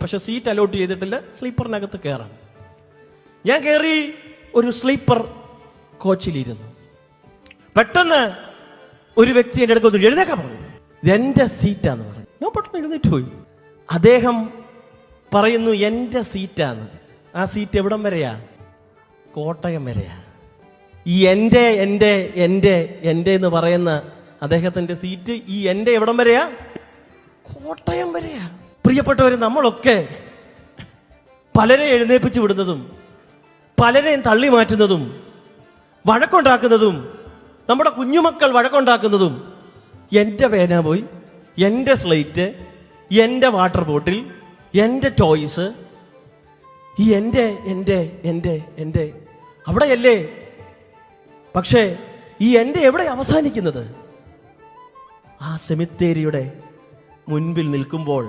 പക്ഷെ seat allot ചെയ്തിട്ടില്ല, സ്ലീപ്പറിനകത്ത് കയറാം. ഞാൻ കയറി ഒരു സ്ലീപ്പർ കോച്ചിലിരുന്നു. പെട്ടെന്ന് ഒരു വ്യക്തി എൻ്റെ അടുത്ത് ഒന്ന് എഴുന്നേക്കാൻ പറഞ്ഞു. ഇതെൻ്റെ സീറ്റാന്ന് പറഞ്ഞു. ഞാൻ പെട്ടെന്ന് എഴുന്നേറ്റ് പോയി. അദ്ദേഹം പറയുന്നു എൻ്റെ സീറ്റാന്ന്. ആ സീറ്റ് എവിടം വരെയാ? കോട്ടയം വരെയാ. ഈ എൻ്റെ എൻ്റെ എൻ്റെ എൻ്റെ എന്ന് പറയുന്ന അദ്ദേഹത്തിൻ്റെ സീറ്റ് ഈ എൻ്റെ എവിടം വരെയാ? കോട്ടയം വരെയാ. പ്രിയപ്പെട്ടവരെ, നമ്മളൊക്കെ പലരെ എഴുന്നേൽപ്പിച്ചു വിടുന്നതും പലരെയും തള്ളി മാറ്റുന്നതും വഴക്കുണ്ടാക്കുന്നതും നമ്മുടെ കുഞ്ഞുമക്കൾ വഴക്കുണ്ടാക്കുന്നതും എൻ്റെ പേന പോയി, എൻ്റെ സ്ലേറ്റ്, എൻ്റെ വാട്ടർ ബോട്ടിൽ, എൻ്റെ ടോയ്സ്, ഈ എൻ്റെ എൻ്റെ എൻ്റെ എൻ്റെ അവിടെയല്ലേ. പക്ഷേ ഈ എൻ്റെ എവിടെ അവസാനിക്കുന്നത്? ആ സെമിത്തേരിയുടെ മുൻപിൽ നിൽക്കുമ്പോൾ